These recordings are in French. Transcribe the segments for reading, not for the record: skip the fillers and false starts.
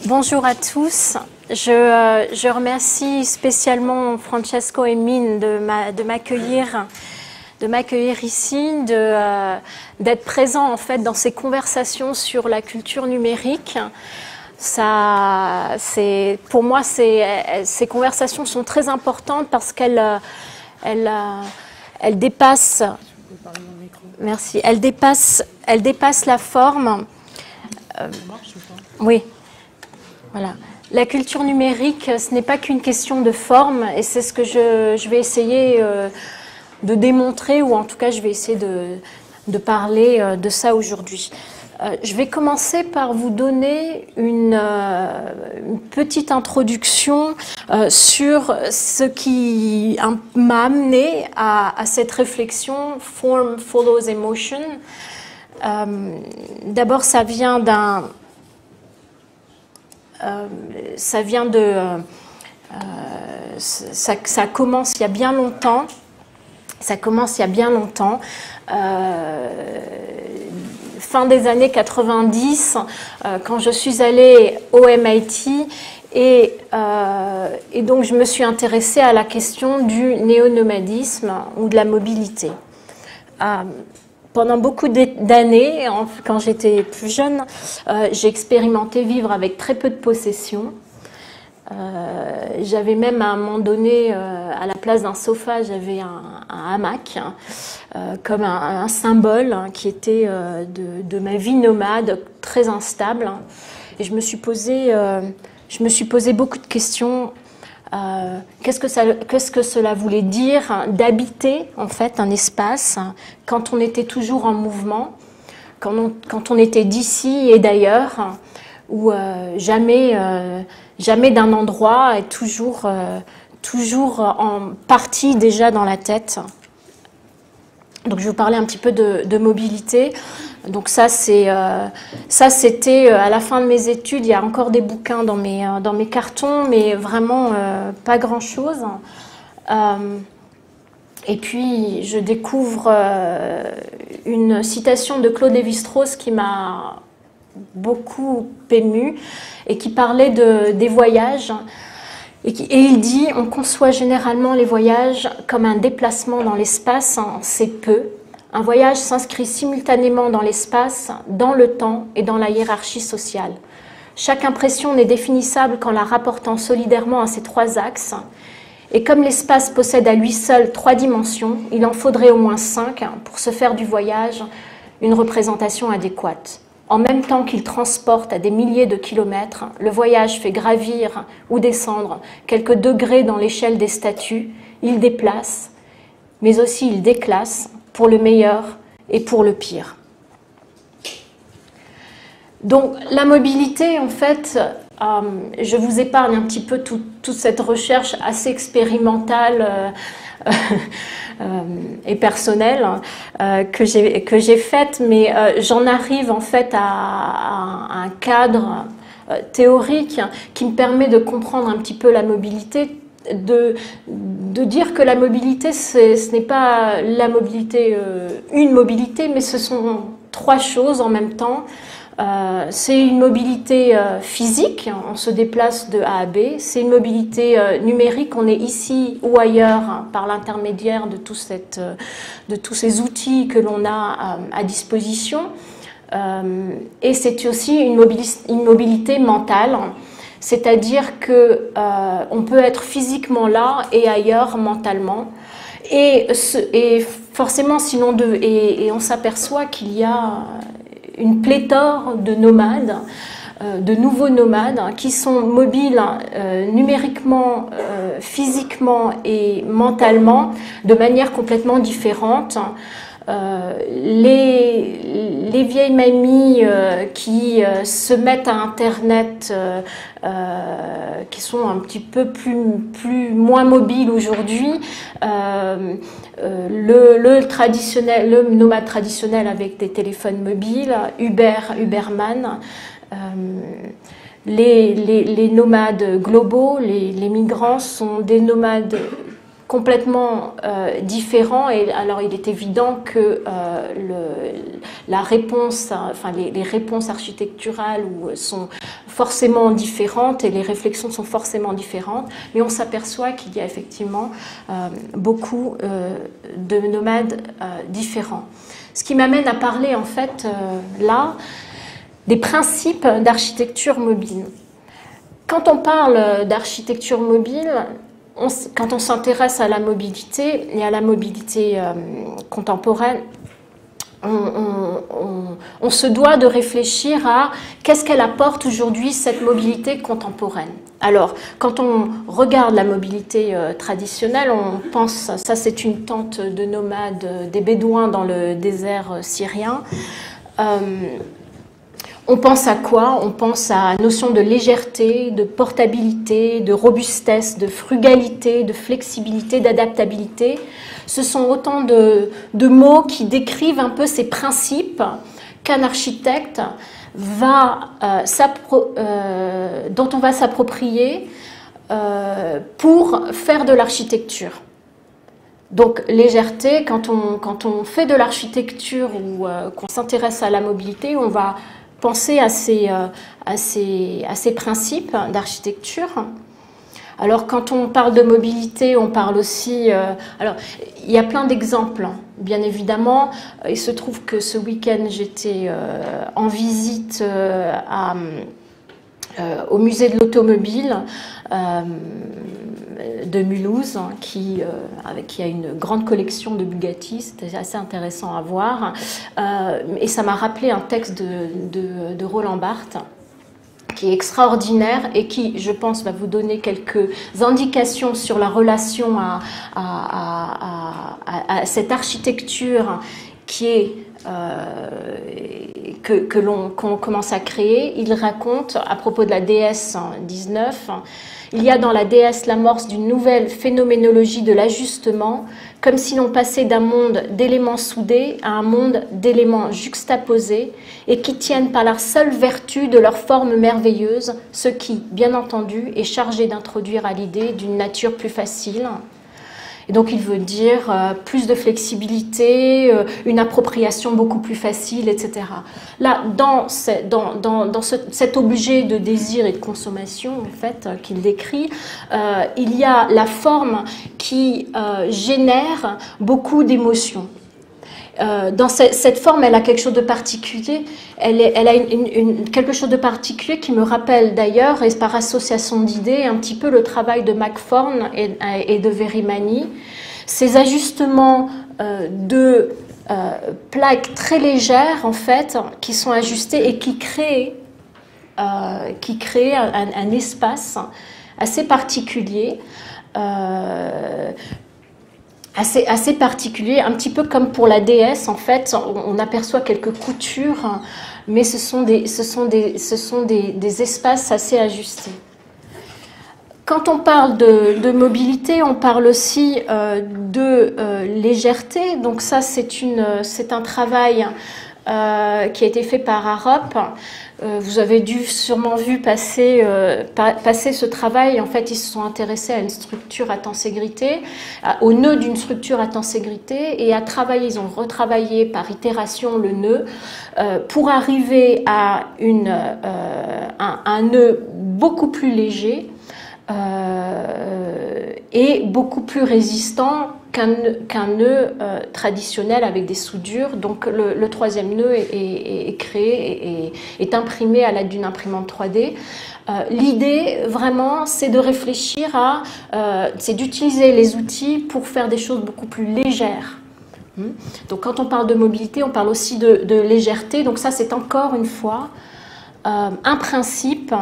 Bonjour à tous. Je remercie spécialement Francesco et Mine de m'accueillir ici, d'être présent en fait dans ces conversations sur la culture numérique. Pour moi, ces conversations sont très importantes parce qu'elles dépassent. Merci. Elles dépassent la forme. Oui. Voilà. La culture numérique, ce n'est pas qu'une question de forme, et c'est ce que je vais essayer de démontrer, ou en tout cas je vais essayer de parler de ça aujourd'hui. Je vais commencer par vous donner une petite introduction sur ce qui m'a amené à cette réflexion « Form follows emotion ». D'abord, ça vient ça commence il y a bien longtemps. Fin des années 90, quand je suis allée au MIT, et donc je me suis intéressée à la question du néonomadisme ou de la mobilité. Pendant beaucoup d'années, quand j'étais plus jeune, j'ai expérimenté vivre avec très peu de possessions. J'avais même à un moment donné, à la place d'un sofa, j'avais un hamac, comme un symbole qui était de ma vie nomade, très instable. Et je me suis posé beaucoup de questions. Qu'est-ce que cela voulait dire d'habiter en fait un espace quand on était toujours en mouvement, quand on était d'ici et d'ailleurs, où jamais d'un endroit est toujours en partie déjà dans la tête. Donc je vais vous parler un petit peu de mobilité. Donc ça c'était à la fin de mes études. Il y a encore des bouquins dans mes cartons, mais vraiment pas grand-chose. Et puis je découvre une citation de Claude Lévi-Strauss qui m'a beaucoup émue et qui parlait des voyages. Et il dit « On conçoit généralement les voyages comme un déplacement dans l'espace, c'est peu. Un voyage s'inscrit simultanément dans l'espace, dans le temps et dans la hiérarchie sociale. Chaque impression n'est définissable qu'en la rapportant solidairement à ces trois axes. Et comme l'espace possède à lui seul 3 dimensions, il en faudrait au moins 5 pour se faire du voyage une représentation adéquate. En même temps qu'il transporte à des milliers de kilomètres, le voyage fait gravir ou descendre quelques degrés dans l'échelle des statues, il déplace, mais aussi il déclasse pour le meilleur et pour le pire. » Donc la mobilité, en fait, je vous épargne un petit peu toute cette recherche assez expérimentale et personnelle que j'ai faite, mais j'en arrive en fait à un cadre théorique qui me permet de comprendre un petit peu la mobilité, de dire que la mobilité, ce n'est pas la mobilité, une mobilité, mais ce sont 3 choses en même temps. C'est une mobilité physique, on se déplace de A à B. C'est une mobilité numérique, on est ici ou ailleurs par l'intermédiaire de tous ces outils que l'on a à disposition. Et c'est aussi une mobilité mentale, c'est-à-dire que on peut être physiquement là et ailleurs mentalement. Et forcément, sinon et on s'aperçoit qu'il y a une pléthore de nomades, de nouveaux nomades qui sont mobiles numériquement, physiquement et mentalement de manière complètement différente. Les vieilles mamies qui se mettent à Internet, qui sont un petit peu moins mobiles aujourd'hui, le nomade traditionnel avec des téléphones mobiles, Uberman, les nomades globaux, les migrants sont des nomades complètement différents. Et alors, il est évident que la réponse, enfin, les réponses architecturales sont forcément différentes et les réflexions sont forcément différentes. Mais on s'aperçoit qu'il y a effectivement beaucoup de nomades différents. Ce qui m'amène à parler, en fait, là, des principes d'architecture mobile. Quand on parle d'architecture mobile, quand on s'intéresse à la mobilité et à la mobilité contemporaine, on se doit de réfléchir à qu'est-ce qu'elle apporte aujourd'hui, cette mobilité contemporaine. Alors, quand on regarde la mobilité traditionnelle, on pense, ça c'est une tente de nomades, des Bédouins dans le désert syrien. On pense à quoi? On pense à la notion de légèreté, de portabilité, de robustesse, de frugalité, de flexibilité, d'adaptabilité. Ce sont autant de mots qui décrivent un peu ces principes qu'un architecte dont on va s'approprier pour faire de l'architecture. Donc légèreté, quand on fait de l'architecture ou qu'on s'intéresse à la mobilité, on va penser à ces principes d'architecture. Alors, quand on parle de mobilité, on parle aussi... alors, il y a plein d'exemples, bien évidemment. Il se trouve que ce week-end, j'étais en visite au musée de l'automobile de Mulhouse, qui a une grande collection de Bugatti. C'était assez intéressant à voir. Et ça m'a rappelé un texte de Roland Barthes, qui est extraordinaire et qui, je pense, va vous donner quelques indications sur la relation à cette architecture qui est qu'on commence à créer. Il raconte, à propos de la DS 19, il y a dans la DS l'amorce d'une nouvelle phénoménologie de l'ajustement, comme si l'on passait d'un monde d'éléments soudés à un monde d'éléments juxtaposés et qui tiennent par la seule vertu de leur forme merveilleuse, ce qui, bien entendu, est chargé d'introduire à l'idée d'une nature plus facile. Et donc il veut dire plus de flexibilité, une appropriation beaucoup plus facile, etc. Là, dans cet objet de désir et de consommation, en fait, qu'il décrit, il y a la forme qui génère beaucoup d'émotions. Dans cette forme, elle a quelque chose de particulier. Elle a quelque chose de particulier qui me rappelle d'ailleurs, et par association d'idées, un petit peu le travail de McForn et de Verimani. Ces ajustements de plaques très légères, en fait, qui sont ajustées et qui créent un espace assez particulier. Assez particulier, un petit peu comme pour la DS, en fait, on aperçoit quelques coutures, mais ce sont des espaces assez ajustés. Quand on parle de mobilité, on parle aussi de légèreté. Donc ça, c'est un travail qui a été fait par Arup. Vous avez sûrement vu passer ce travail. En fait, ils se sont intéressés à une structure à tenségrité, au nœud d'une structure à tenségrité, et ils ont retravaillé par itération le nœud pour arriver à un nœud beaucoup plus léger et beaucoup plus résistant qu'un nœud traditionnel avec des soudures. Donc le troisième nœud est créé et est imprimé à l'aide d'une imprimante 3D. L'idée vraiment, c'est de réfléchir c'est d'utiliser les outils pour faire des choses beaucoup plus légères. Donc quand on parle de mobilité, on parle aussi de légèreté. Donc ça, c'est encore une fois un principe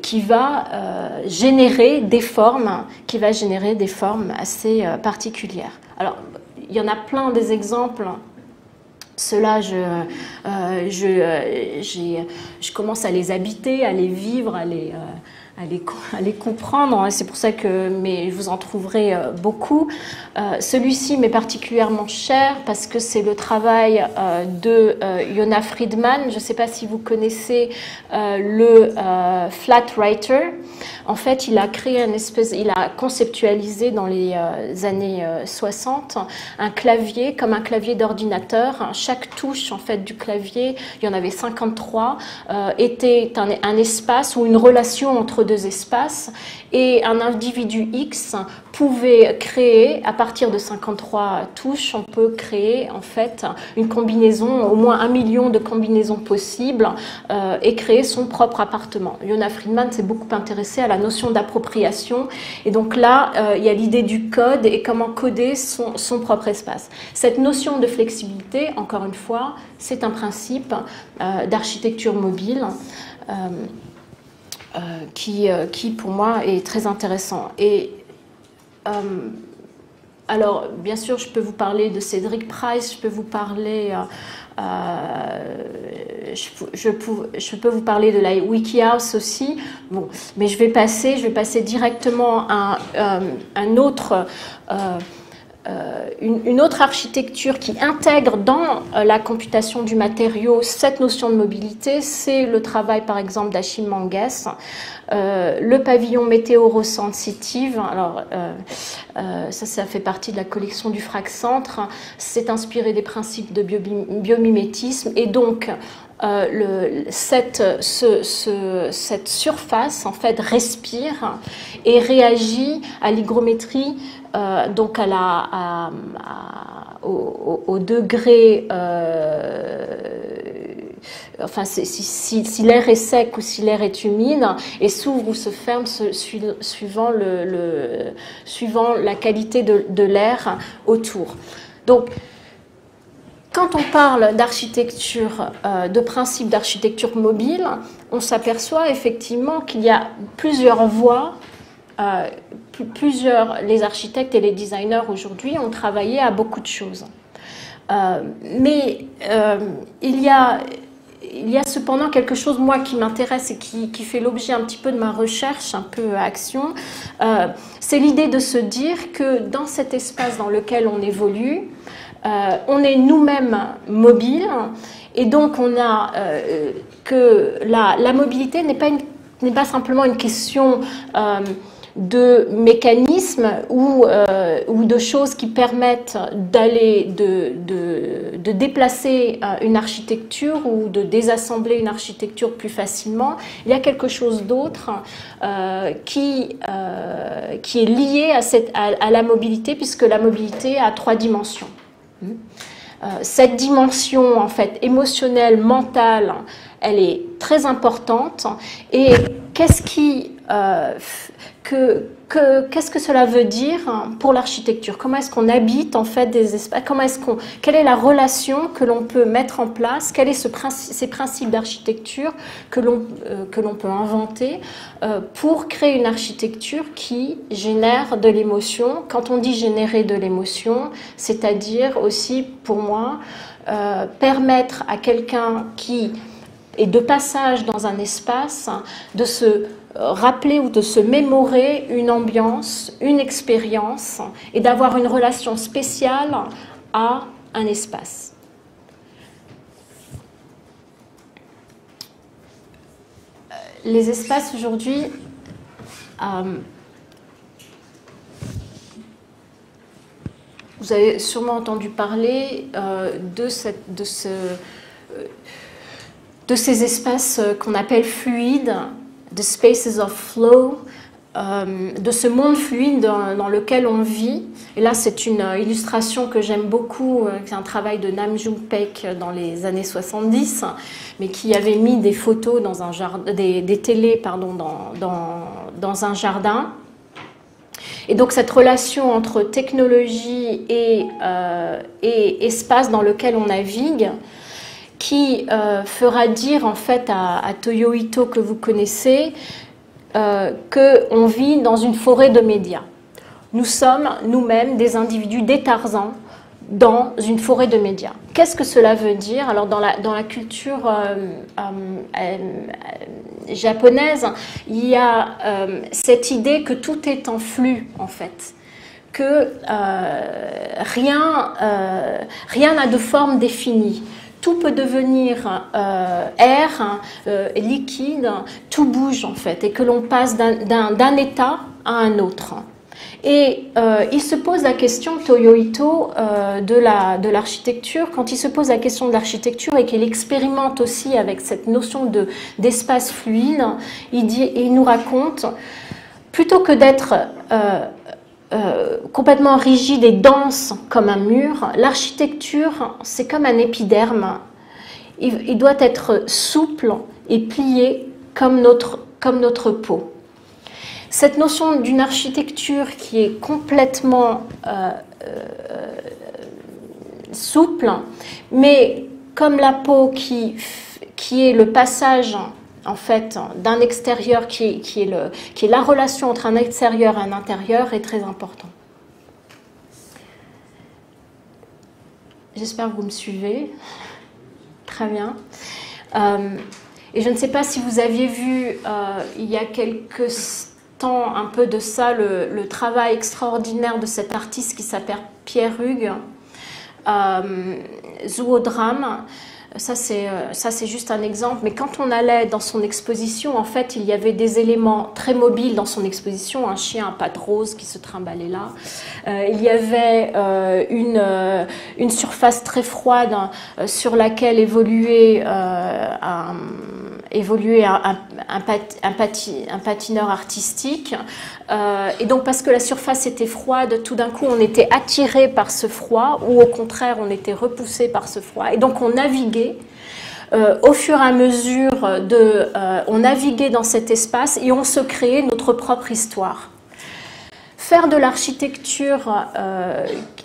qui va générer des formes, assez particulières. Alors, il y en a plein des exemples. Ceux-là, je commence à les habiter, à les vivre, à à les comprendre. C'est pour ça que vous en trouverez beaucoup. Celui-ci m'est particulièrement cher parce que c'est le travail de Yona Friedman. Je ne sais pas si vous connaissez le Flat Writer. En fait, il a créé il a conceptualisé dans les années 60 un clavier comme un clavier d'ordinateur. Chaque touche en fait du clavier, il y en avait 53, était un espace ou une relation entre deux espaces, et un individu X pouvait créer, à partir de 53 touches, on peut créer en fait une combinaison, au moins 1 million de combinaisons possibles, et créer son propre appartement. Yona Friedman s'est beaucoup intéressé à la notion d'appropriation, et donc là, il y a l'idée du code et comment coder son propre espace. Cette notion de flexibilité, encore une fois, c'est un principe d'architecture mobile qui, pour moi, est très intéressant. Et alors, bien sûr, je peux vous parler de Cédric Price, je peux vous parler... je peux vous parler de la WikiHouse aussi, bon, mais je vais passer directement à une autre architecture qui intègre dans la computation du matériau cette notion de mobilité. C'est le travail par exemple d'Achim Manges, le pavillon météoro-sensitive. Alors ça fait partie de la collection du Frac Centre. C'est inspiré des principes de biomimétisme, et donc cette surface en fait respire et réagit à l'hygrométrie, donc au degré, enfin si l'air est sec ou si l'air est humide, et s'ouvre ou se ferme suivant la qualité de l'air autour. Donc quand on parle d'architecture, de principe d'architecture mobile, on s'aperçoit effectivement qu'il y a plusieurs voies. Les architectes et les designers aujourd'hui ont travaillé à beaucoup de choses. Mais il y a cependant quelque chose, moi, qui m'intéresse et qui fait l'objet un petit peu de ma recherche, un peu action. C'est l'idée de se dire que dans cet espace dans lequel on évolue, on est nous-mêmes mobiles, et donc on a que la mobilité n'est pas simplement une question de mécanismes ou de choses qui permettent de déplacer une architecture ou de désassembler une architecture plus facilement. Il y a quelque chose d'autre qui est lié à la mobilité, puisque la mobilité a 3 dimensions. Cette dimension en fait émotionnelle, mentale, elle est très importante. Et qu'est-ce que cela veut dire pour l'architecture? Comment est-ce qu'on habite en fait des espaces? Quelle est la relation que l'on peut mettre en place? Quels sont ces principes d'architecture que l'on peut inventer pour créer une architecture qui génère de l'émotion? Quand on dit générer de l'émotion, c'est-à-dire aussi, pour moi, permettre à quelqu'un qui est de passage dans un espace de se rappeler ou de se mémorer une ambiance, une expérience, et d'avoir une relation spéciale à un espace. Les espaces aujourd'hui, vous avez sûrement entendu parler de ces espaces qu'on appelle fluides, the spaces of flow, de ce monde fluide dans lequel on vit. Et là, c'est une illustration que j'aime beaucoup, c'est un travail de Nam June Paik dans les années 70, mais qui avait mis des photos dans un jardin, des télés, pardon, dans un jardin. Et donc cette relation entre technologie et espace dans lequel on navigue, qui fera dire en fait à Toyo Ito, que vous connaissez, qu'on vit dans une forêt de médias. Nous sommes nous-mêmes des individus, des Tarzans, dans une forêt de médias. Qu'est-ce que cela veut dire? Alors dans la culture japonaise, il y a cette idée que tout est en flux en fait, que rien n'a de forme définie. Tout peut devenir air, liquide, tout bouge en fait, et que l'on passe d'un état à un autre. Et il se pose la question, Toyo Ito, de l'architecture. Quand il se pose la question de l'architecture et qu'il expérimente aussi avec cette notion d'espace fluide, il nous raconte, plutôt que d'être complètement rigide et dense comme un mur, l'architecture, c'est comme un épiderme. Il doit être souple et plié comme notre peau. Cette notion d'une architecture qui est complètement souple, mais comme la peau qui est le passage en fait d'un extérieur qui est la relation entre un extérieur et un intérieur est très important. J'espère que vous me suivez. Très bien. Et je ne sais pas si vous aviez vu il y a quelques temps un peu de ça le travail extraordinaire de cet artiste qui s'appelle Pierre Hugues, Zoodrame. Ça c'est juste un exemple, mais quand on allait dans son exposition, en fait il y avait des éléments très mobiles dans son exposition, un chien à pattes roses qui se trimballait là, il y avait une surface très froide sur laquelle évoluait un patineur artistique, et donc parce que la surface était froide, tout d'un coup on était attiré par ce froid, ou au contraire on était repoussé par ce froid, et donc on naviguait au fur et à mesure on naviguait dans cet espace et on se créait notre propre histoire. Faire de l'architecture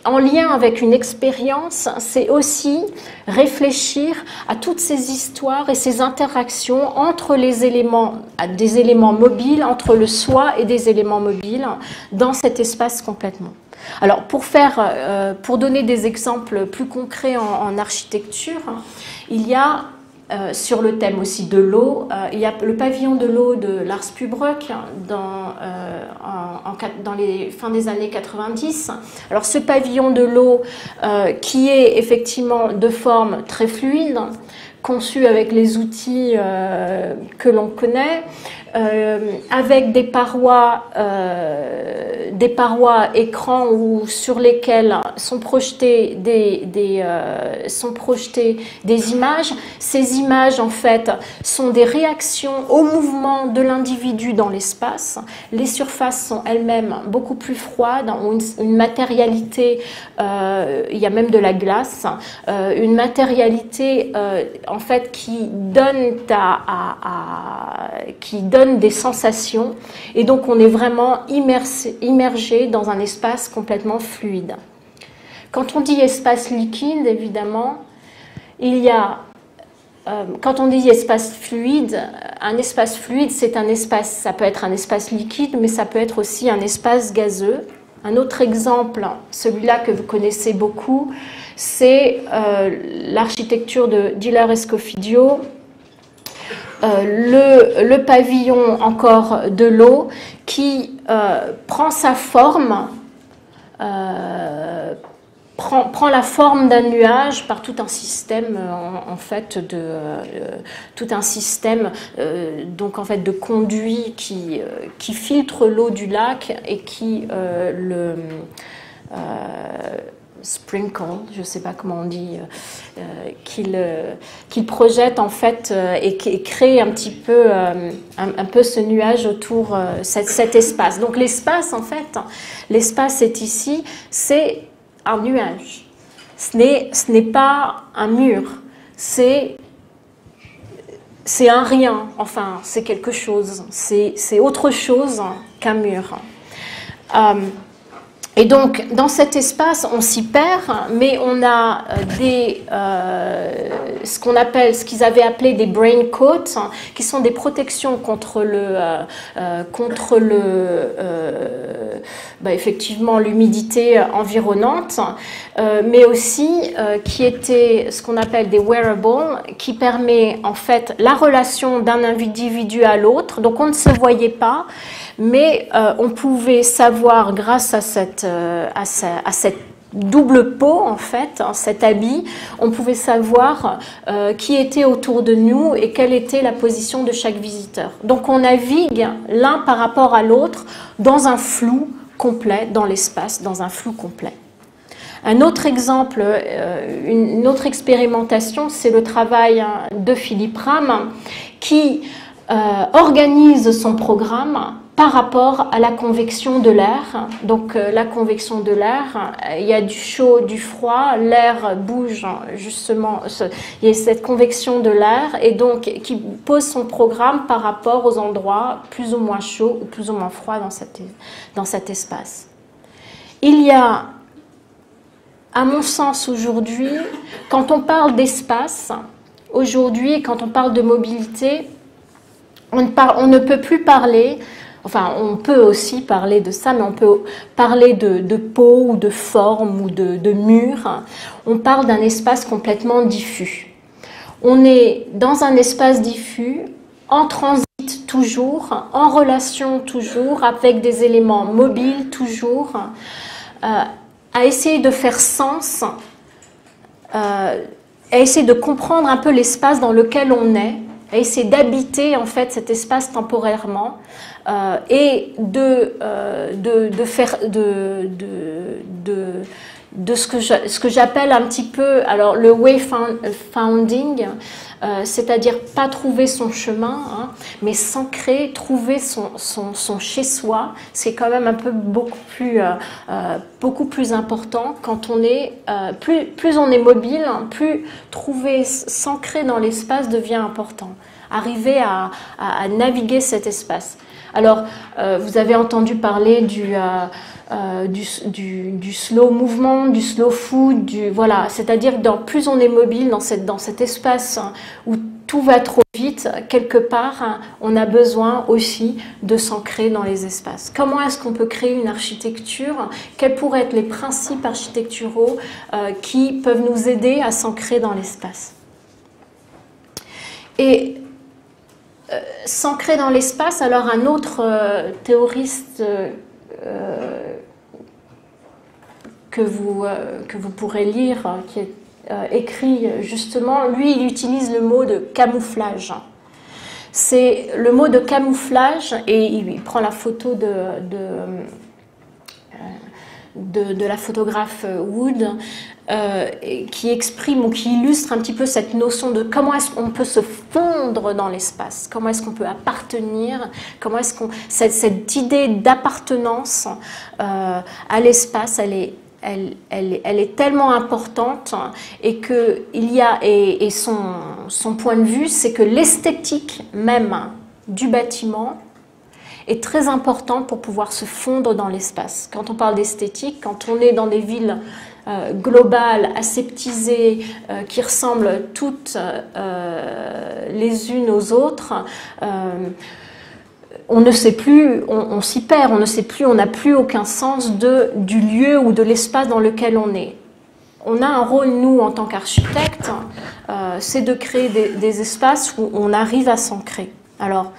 en lien avec une expérience, c'est aussi réfléchir à toutes ces histoires et ces interactions entre des éléments mobiles, entre le soi et des éléments mobiles dans cet espace complètement. Alors pour donner des exemples plus concrets en architecture, il y a sur le thème aussi de l'eau, il y a le pavillon de l'eau de Lars Pubroek dans les fins des années 90. Alors ce pavillon de l'eau qui est effectivement de forme très fluide, conçu avec les outils que l'on connaît, avec des parois écrans sur lesquelles sont projetées des images. Ces images, en fait, sont des réactions au mouvement de l'individu dans l'espace. Les surfaces sont elles-mêmes beaucoup plus froides, ont une matérialité, il y a même de la glace, une matérialité en fait qui donne des sensations, et donc on est vraiment immergé dans un espace complètement fluide. Quand on dit espace liquide, évidemment, il y a, quand on dit espace fluide, un espace fluide, c'est un espace, ça peut être un espace liquide, mais ça peut être aussi un espace gazeux. Un autre exemple, celui-là que vous connaissez beaucoup, c'est l'architecture de Diller Escofidio, le pavillon encore de l'eau qui prend sa forme, prend la forme d'un nuage par tout un système en fait donc en fait de conduits qui filtre l'eau du lac et qui sprinkle, je ne sais pas comment on dit, qu'il projette en fait et crée un petit peu, un peu ce nuage autour cet espace. Donc l'espace en fait, l'espace est ici, c'est un nuage. Ce n'est pas un mur, c'est un rien, enfin c'est quelque chose, c'est autre chose qu'un mur. Et donc, dans cet espace, on s'y perd, mais on a ce qu'ils avaient appelé des brain coats, qui sont des protections contre effectivement l'humidité environnante, mais aussi qui était ce qu'on appelle des wearables, qui permet en fait la relation d'un individu à l'autre. Donc on ne se voyait pas, mais on pouvait savoir grâce à cette double peau en fait, cet habit, on pouvait savoir qui était autour de nous et quelle était la position de chaque visiteur. Donc on navigue l'un par rapport à l'autre dans un flou complet, dans l'espace, dans un flou complet. Un autre exemple, une autre expérimentation, c'est le travail de Philippe Rham qui organise son programme par rapport à la convection de l'air. Donc la convection de l'air, il y a du chaud, du froid, l'air bouge justement, il y a cette convection de l'air et donc qui pose son programme par rapport aux endroits plus ou moins chauds ou plus ou moins froids dans cet espace. Il y a, à mon sens aujourd'hui, quand on parle d'espace, aujourd'hui, quand on parle de mobilité, on ne peut plus parler. Enfin, on peut aussi parler de ça, mais on peut parler de peau ou de forme ou de mur. On parle d'un espace complètement diffus. On est dans un espace diffus, en transit toujours, en relation toujours, avec des éléments mobiles toujours, à essayer de faire sens, à essayer de comprendre un peu l'espace dans lequel on est, à essayer d'habiter en fait cet espace temporairement et de ce que j'appelle un petit peu alors le wayfinding, c'est-à-dire pas trouver son chemin, hein, mais s'ancrer, trouver son chez-soi. C'est quand même un peu beaucoup plus important quand on est plus on est mobile, plus trouver, s'ancrer dans l'espace devient important. Arriver à naviguer cet espace. Alors, vous avez entendu parler du slow mouvement, du slow food, voilà, c'est-à-dire que plus on est mobile dans cet espace où tout va trop vite, quelque part, on a besoin aussi de s'ancrer dans les espaces. Comment est-ce qu'on peut créer une architecture? Quels pourraient être les principes architecturaux qui peuvent nous aider à s'ancrer dans l'espace? Et s'ancrer dans l'espace, alors un autre théoriste que vous pourrez lire, qui est écrit justement, lui il utilise le mot de camouflage. C'est le mot de camouflage et il prend la photo de la photographe Wood qui exprime ou qui illustre un petit peu cette notion de comment est-ce qu'on peut se fondre dans l'espace, comment est-ce qu'on peut appartenir, comment est-ce qu'on cette idée d'appartenance à l'espace, elle est tellement importante et que son point de vue, c'est que l'esthétique même du bâtiment est très important pour pouvoir se fondre dans l'espace. Quand on parle d'esthétique, quand on est dans des villes globales, aseptisées, qui ressemblent toutes les unes aux autres, on ne sait plus, on s'y perd, on ne sait plus, on n'a plus aucun sens du lieu ou de l'espace dans lequel on est. On a un rôle, nous, en tant qu'architectes, c'est de créer des espaces où on arrive à s'ancrer. Alors,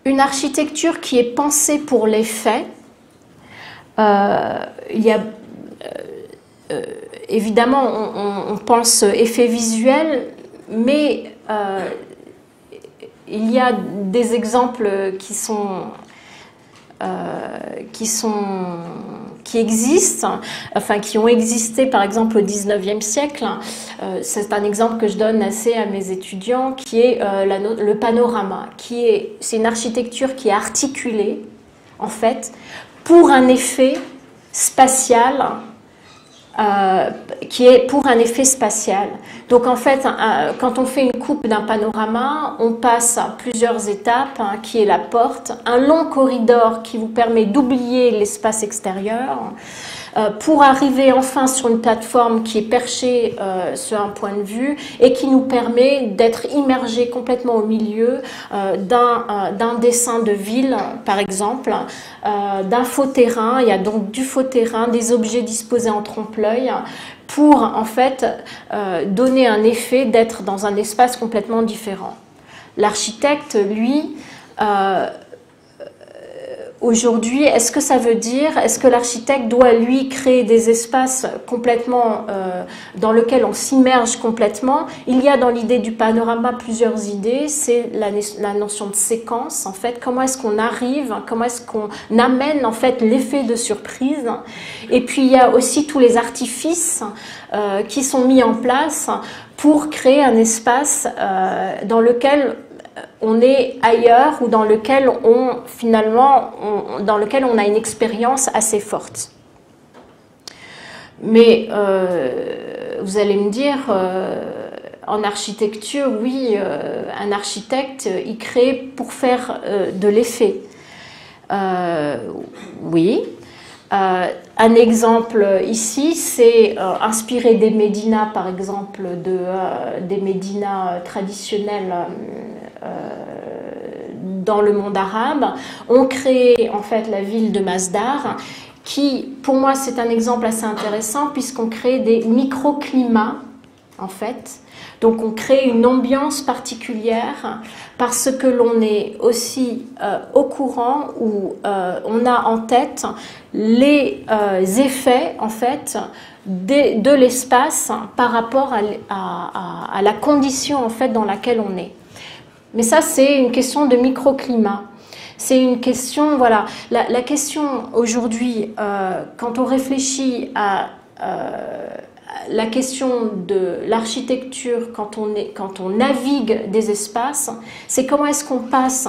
une architecture qui est pensée pour les faits, il y a évidemment on pense effet visuel, mais il y a des exemples qui existent, enfin qui ont existé par exemple au 19e siècle. C'est un exemple que je donne assez à mes étudiants, qui est le panorama, c'est une architecture qui est articulée en fait pour un effet spatial, Donc en fait, quand on fait une coupe d'un panorama, on passe à plusieurs étapes, qui est la porte, un long corridor qui vous permet d'oublier l'espace extérieur, pour arriver enfin sur une plateforme qui est perchée sur un point de vue et qui nous permet d'être immergés complètement au milieu d'un dessin de ville, par exemple, d'un faux terrain. Il y a donc du faux terrain, des objets disposés en trompe-l'œil, pour en fait donner un effet d'être dans un espace complètement différent. L'architecte, lui, aujourd'hui, est-ce que ça veut dire, est-ce que l'architecte doit, lui, créer des espaces complètement dans lesquels on s'immerge complètement? Il y a dans l'idée du panorama plusieurs idées. C'est la notion de séquence, en fait. Comment est-ce qu'on arrive, comment est-ce qu'on amène, en fait, l'effet de surprise? Et puis, il y a aussi tous les artifices qui sont mis en place pour créer un espace dans lequel on est ailleurs ou dans lequel dans lequel on a une expérience assez forte. Mais vous allez me dire, en architecture, oui, un architecte, il crée pour faire de l'effet. Oui. Un exemple ici, c'est inspiré des médinas, par exemple, des médinas traditionnels dans le monde arabe. On crée en fait la ville de Masdar, qui, pour moi, c'est un exemple assez intéressant puisqu'on crée des microclimats, en fait. Donc on crée une ambiance particulière parce que l'on est aussi au courant ou on a en tête les effets en fait de l'espace par rapport à la condition en fait dans laquelle on est. Mais ça c'est une question de microclimat. C'est une question, voilà, la question aujourd'hui quand on réfléchit à la question de l'architecture, quand on navigue des espaces, c'est comment est-ce qu'on passe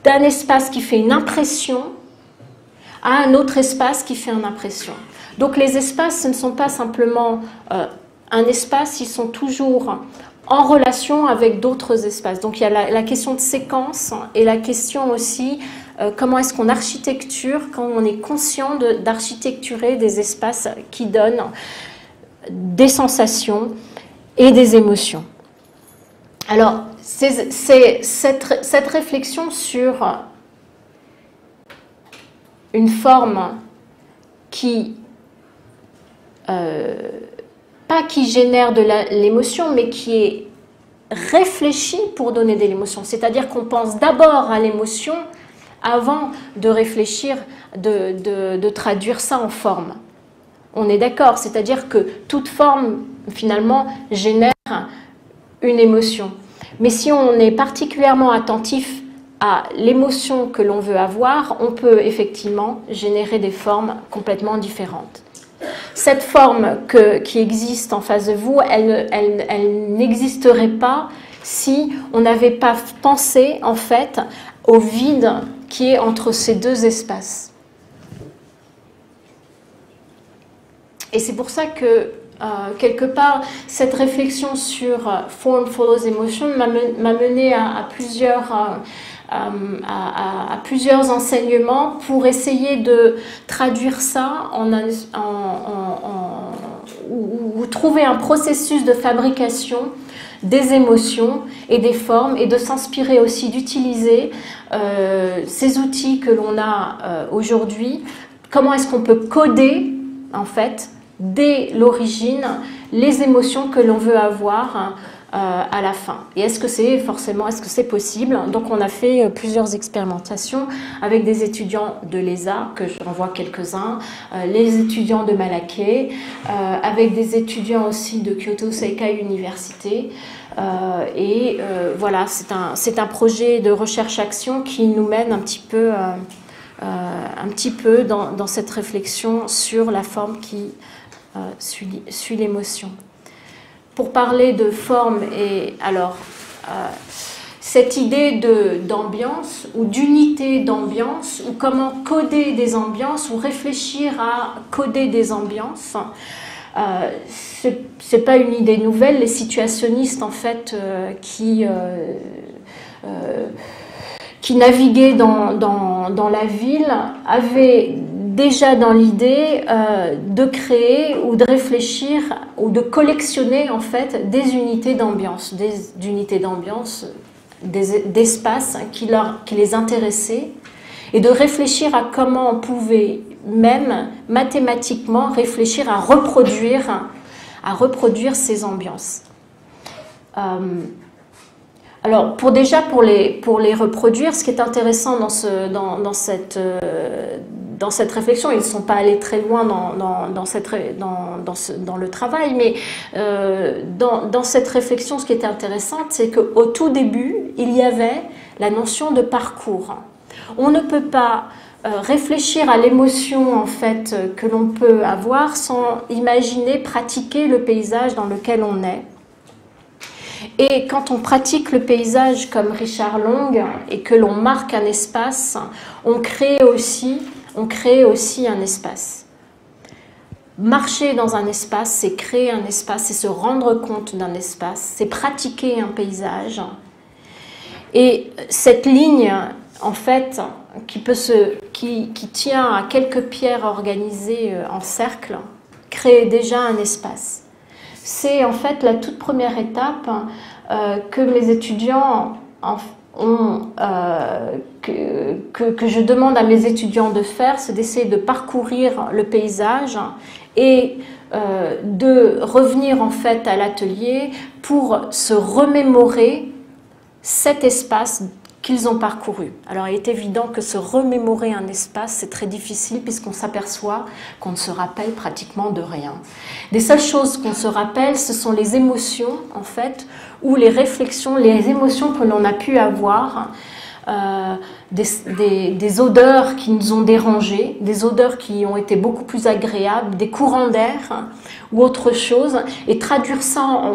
d'un espace qui fait une impression à un autre espace qui fait une impression. Donc les espaces, ce ne sont pas simplement un espace, ils sont toujours en relation avec d'autres espaces. Donc il y a la question de séquence et la question aussi comment est-ce qu'on architecture quand on est conscient d'architecturer des espaces qui donnent des sensations et des émotions. Alors, c'est cette réflexion sur une forme qui, pas qui génère de l'émotion, mais qui est réfléchie pour donner de l'émotion. C'est-à-dire qu'on pense d'abord à l'émotion avant de réfléchir, de traduire ça en forme. On est d'accord, c'est-à-dire que toute forme, finalement, génère une émotion. Mais si on est particulièrement attentif à l'émotion que l'on veut avoir, on peut effectivement générer des formes complètement différentes. Cette forme qui existe en face de vous, elle n'existerait pas si on n'avait pas pensé, en fait, au vide qui est entre ces deux espaces. Et c'est pour ça que, quelque part, cette réflexion sur Form Follows Emotion m'a mené à plusieurs enseignements pour essayer de traduire ça ou trouver un processus de fabrication des émotions et des formes et de s'inspirer aussi d'utiliser ces outils que l'on a aujourd'hui. Comment est-ce qu'on peut coder, en fait, dès l'origine, les émotions que l'on veut avoir à la fin. Et est-ce que c'est possible? Donc on a fait plusieurs expérimentations avec des étudiants de l'ESA, que je renvoie quelques-uns, les étudiants de Malaquais, avec des étudiants aussi de Kyoto Seikai Université. Voilà, c'est un projet de recherche-action qui nous mène un petit peu dans cette réflexion sur la forme qui suit l'émotion. Pour parler de forme, et alors cette idée d'ambiance ou d'unité d'ambiance, ou comment coder des ambiances ou réfléchir à coder des ambiances, c'est pas une idée nouvelle. Les situationnistes en fait qui naviguaient dans la ville avaient déjà dans l'idée de créer ou de réfléchir ou de collectionner en fait des unités d'ambiance, d'espace qui les intéressaient, et de réfléchir à comment on pouvait même mathématiquement réfléchir à reproduire ces ambiances. Alors, pour les reproduire, ce qui est intéressant dans cette réflexion, ils ne sont pas allés très loin dans le travail, mais dans cette réflexion, ce qui est intéressant, c'est qu'au tout début, il y avait la notion de parcours. On ne peut pas réfléchir à l'émotion en fait que l'on peut avoir sans imaginer, pratiquer le paysage dans lequel on est. Et quand on pratique le paysage comme Richard Long et que l'on marque un espace, on crée aussi un espace. Marcher dans un espace, c'est créer un espace, c'est se rendre compte d'un espace, c'est pratiquer un paysage. Et cette ligne, en fait, qui tient à quelques pierres organisées en cercle, crée déjà un espace. C'est en fait la toute première étape que les étudiants que je demande à mes étudiants de faire, c'est d'essayer de parcourir le paysage et de revenir en fait à l'atelier pour se remémorer cet espace qu'ils ont parcouru. Alors il est évident que se remémorer un espace, c'est très difficile puisqu'on s'aperçoit qu'on ne se rappelle pratiquement de rien. Les seules choses qu'on se rappelle, ce sont les émotions en fait, ou les réflexions, les émotions que l'on a pu avoir, des odeurs qui nous ont dérangés, des odeurs qui ont été beaucoup plus agréables, des courants d'air ou autre chose, et traduire ça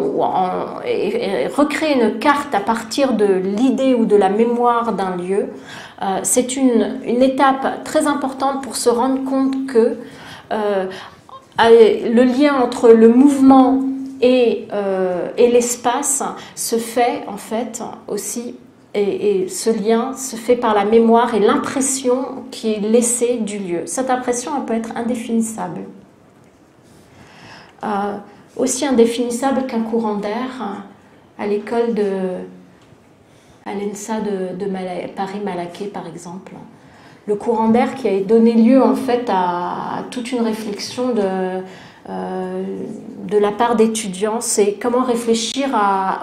et recréer une carte à partir de l'idée ou de la mémoire d'un lieu, c'est une étape très importante pour se rendre compte que le lien entre le mouvement et l'espace se fait en fait aussi. Et ce lien se fait par la mémoire et l'impression qui est laissée du lieu. Cette impression, elle peut être indéfinissable. Aussi indéfinissable qu'un courant d'air à l'école à l'ENSA de Paris-Malaquais, par exemple. Le courant d'air qui a donné lieu en fait à toute une réflexion de la part d'étudiants, c'est comment réfléchir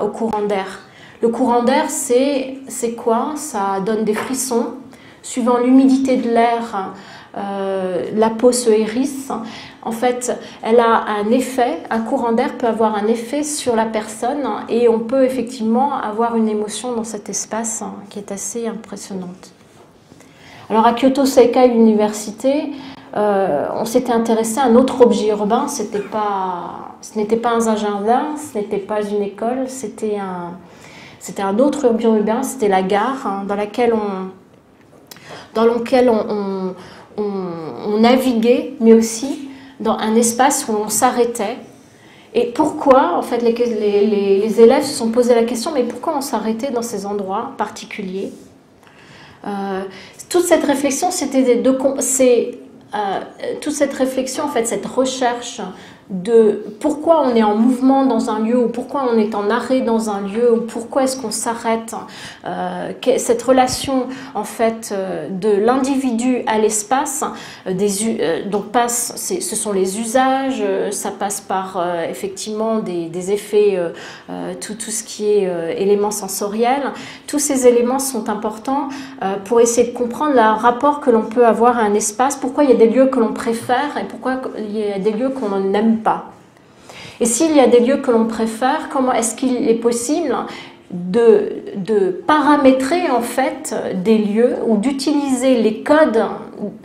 au courant d'air. Le courant d'air, c'est quoi? Ça donne des frissons. Suivant l'humidité de l'air, la peau se hérisse. En fait, elle a un effet, un courant d'air peut avoir un effet sur la personne et on peut effectivement avoir une émotion dans cet espace qui est assez impressionnante. Alors à Kyoto Seikai Université, on s'était intéressé à un autre objet urbain. Ce n'était pas un jardin, ce n'était pas une école, c'était un autre objet urbain, c'était la gare dans laquelle on naviguait, mais aussi dans un espace où on s'arrêtait. Et pourquoi, en fait, les élèves se sont posé la question, mais pourquoi on s'arrêtait dans ces endroits particuliers? Toute cette réflexion, toute cette réflexion, en fait, cette recherche de pourquoi on est en mouvement dans un lieu ou pourquoi on est en arrêt dans un lieu ou pourquoi est-ce qu'on s'arrête, cette relation en fait de l'individu à l'espace, ce sont les usages, ça passe par effectivement des effets, tout ce qui est éléments sensoriels. Tous ces éléments sont importants pour essayer de comprendre le rapport que l'on peut avoir à un espace, pourquoi il y a des lieux que l'on préfère et pourquoi il y a des lieux qu'on n'aime pas. Et s'il y a des lieux que l'on préfère, comment est-ce qu'il est possible de paramétrer en fait des lieux ou d'utiliser les codes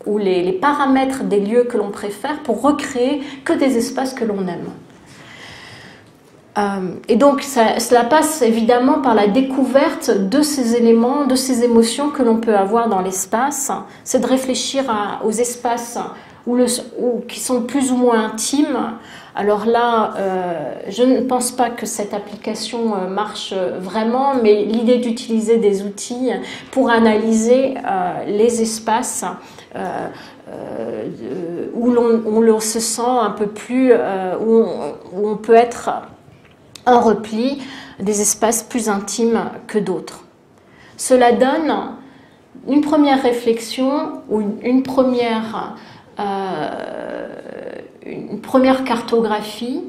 ou les paramètres des lieux que l'on préfère pour recréer que des espaces que l'on aime. Et donc cela passe évidemment par la découverte de ces éléments, de ces émotions que l'on peut avoir dans l'espace. C'est de réfléchir aux espaces ou qui sont plus ou moins intimes, alors là, je ne pense pas que cette application marche vraiment, mais l'idée d'utiliser des outils pour analyser les espaces où l'on se sent un peu plus, où on peut être en repli, des espaces plus intimes que d'autres. Cela donne une première réflexion ou une première cartographie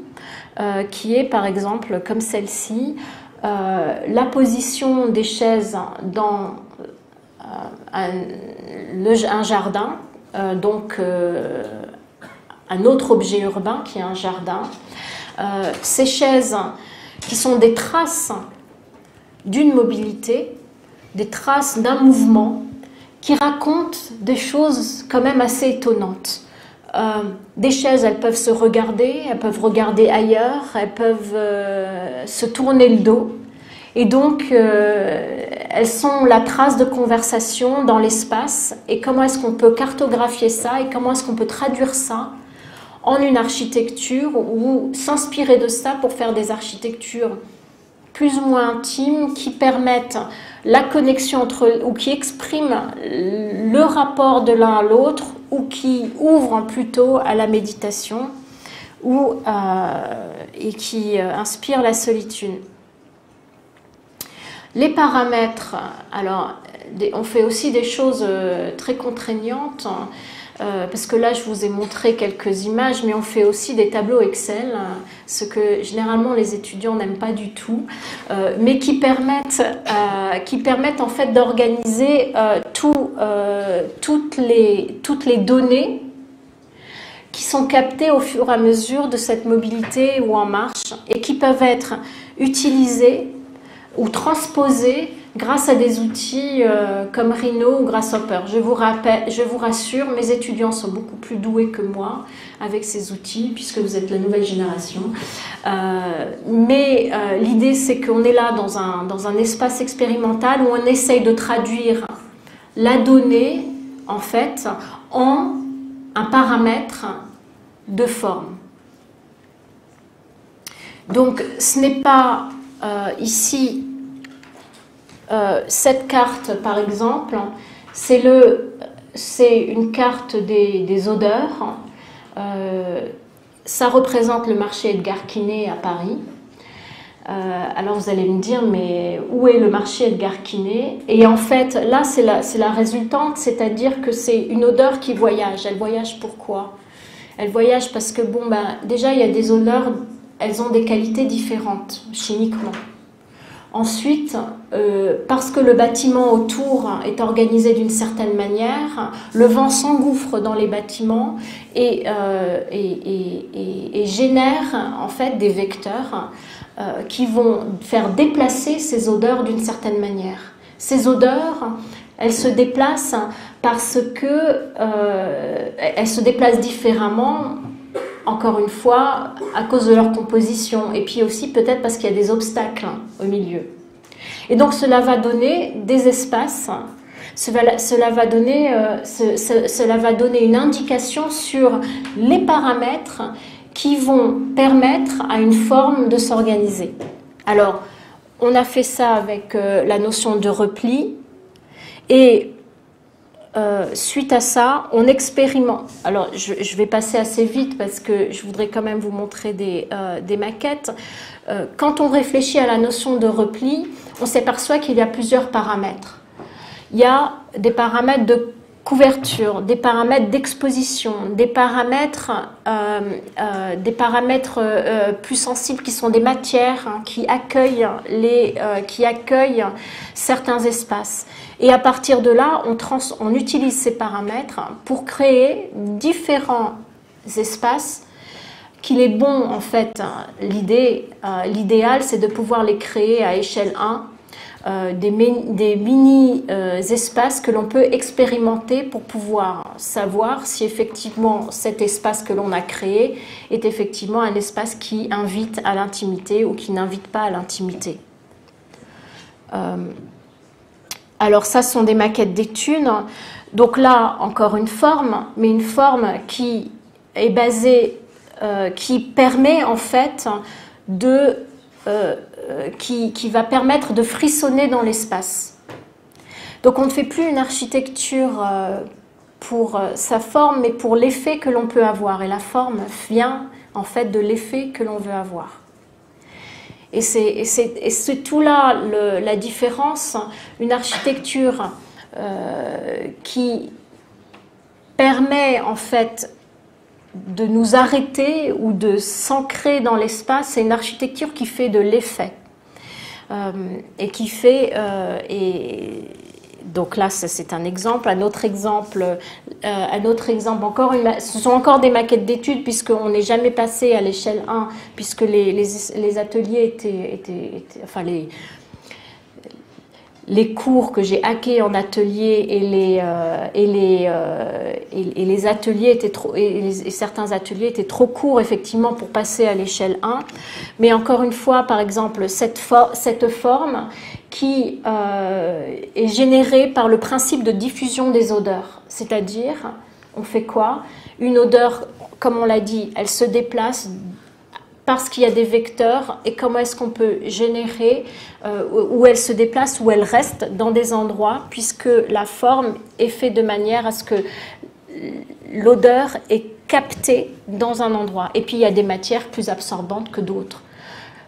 qui est par exemple comme celle-ci, la position des chaises dans un jardin, donc un autre objet urbain qui est un jardin. Ces chaises qui sont des traces d'une mobilité, des traces d'un mouvement qui racontent des choses quand même assez étonnantes. Des chaises, elles peuvent se regarder, elles peuvent regarder ailleurs, elles peuvent se tourner le dos. Et donc, elles sont la trace de conversation dans l'espace. Et comment est-ce qu'on peut cartographier ça et comment est-ce qu'on peut traduire ça en une architecture ou s'inspirer de ça pour faire des architectures plus ou moins intimes qui permettent la connexion entre ou qui expriment le rapport de l'un à l'autre ou qui ouvrent plutôt à la méditation et qui inspirent la solitude. Les paramètres, alors on fait aussi des choses très contraignantes, parce que là je vous ai montré quelques images, mais on fait aussi des tableaux Excel, ce que généralement les étudiants n'aiment pas du tout, mais qui permettent en fait d'organiser toutes les données qui sont captées au fur et à mesure de cette mobilité ou en marche et qui peuvent être utilisées ou transposées grâce à des outils comme Rhino ou Grasshopper. Je vous rassure, mes étudiants sont beaucoup plus doués que moi avec ces outils, puisque vous êtes la nouvelle génération. Mais l'idée, c'est qu'on est là dans un espace expérimental où on essaye de traduire la donnée, en fait, en un paramètre de forme. Donc, ce n'est pas ici... cette carte, par exemple, c'est une carte des odeurs. Ça représente le marché Edgar Quinet à Paris. Alors vous allez me dire, mais où est le marché Edgar Quinet? Et en fait, là, c'est la résultante, c'est-à-dire que c'est une odeur qui voyage. Elle voyage pourquoi? Elle voyage parce que, bon, déjà, il y a des odeurs, elles ont des qualités différentes, chimiquement. Ensuite, parce que le bâtiment autour est organisé d'une certaine manière, le vent s'engouffre dans les bâtiments et génère en fait des vecteurs qui vont faire déplacer ces odeurs d'une certaine manière. Ces odeurs, elles se déplacent parce que elles se déplacent différemment. Encore une fois, à cause de leur composition, et puis aussi peut-être parce qu'il y a des obstacles au milieu. Et donc cela va donner des espaces, cela va donner une indication sur les paramètres qui vont permettre à une forme de s'organiser. Alors, on a fait ça avec la notion de repli, et suite à ça, on expérimente. Alors, je vais passer assez vite parce que je voudrais quand même vous montrer des maquettes. Quand on réfléchit à la notion de repli, on s'aperçoit qu'il y a plusieurs paramètres. Il y a des paramètres de couverture, des paramètres d'exposition, des paramètres plus sensibles qui sont des matières qui accueillent certains espaces. Et à partir de là, on utilise ces paramètres pour créer différents espaces qu'il est bon, en fait, l'idéal, c'est de pouvoir les créer à échelle 1, des mini-espaces que l'on peut expérimenter pour pouvoir savoir si effectivement cet espace que l'on a créé est effectivement un espace qui invite à l'intimité ou qui n'invite pas à l'intimité. Alors ça, ce sont des maquettes d'études. Donc là, encore une forme, mais une forme qui est basée, qui permet en fait qui va permettre de frissonner dans l'espace. Donc on ne fait plus une architecture pour sa forme, mais pour l'effet que l'on peut avoir. Et la forme vient en fait de l'effet que l'on veut avoir. Et c'est tout là la différence. Une architecture qui permet en fait de nous arrêter ou de s'ancrer dans l'espace, c'est une architecture qui fait de l'effet. Et qui fait... donc là, c'est un exemple. Un autre exemple encore, ce sont encore des maquettes d'études, puisqu'on n'est jamais passé à l'échelle 1, puisque les ateliers enfin les cours que j'ai hackés en atelier et les ateliers étaient trop, et certains ateliers étaient trop courts effectivement pour passer à l'échelle 1. Mais encore une fois, par exemple, cette forme qui est générée par le principe de diffusion des odeurs. C'est-à-dire, on fait quoi? Une odeur, comme on l'a dit, elle se déplace parce qu'il y a des vecteurs, et comment est-ce qu'on peut générer où elle se déplace, où elle reste dans des endroits, puisque la forme est faite de manière à ce que l'odeur est captée dans un endroit. Et puis il y a des matières plus absorbantes que d'autres.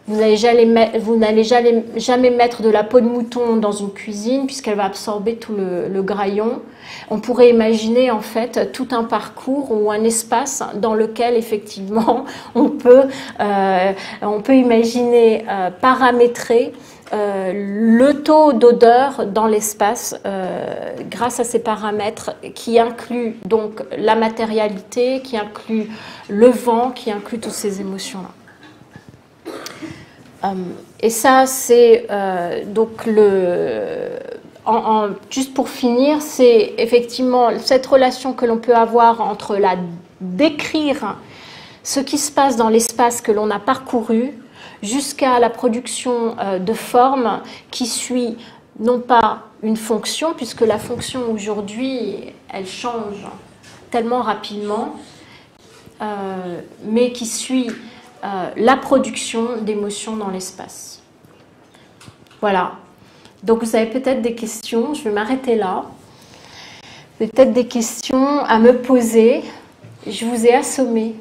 Vous n'allez jamais mettre de la peau de mouton dans une cuisine puisqu'elle va absorber tout le graillon. On pourrait imaginer en fait tout un parcours ou un espace dans lequel effectivement on peut imaginer paramétrer le taux d'odeur dans l'espace grâce à ces paramètres qui incluent donc la matérialité, qui incluent le vent, qui incluent toutes ces émotions-là. Et ça, c'est donc juste pour finir, c'est effectivement cette relation que l'on peut avoir entre décrire ce qui se passe dans l'espace que l'on a parcouru jusqu'à la production de formes qui suit non pas une fonction, puisque la fonction aujourd'hui, elle change tellement rapidement, mais qui suit la production d'émotions dans l'espace. Voilà. Donc vous avez peut-être des questions, je vais m'arrêter là. Vous avez peut-être des questions à me poser. Je vous ai assommé.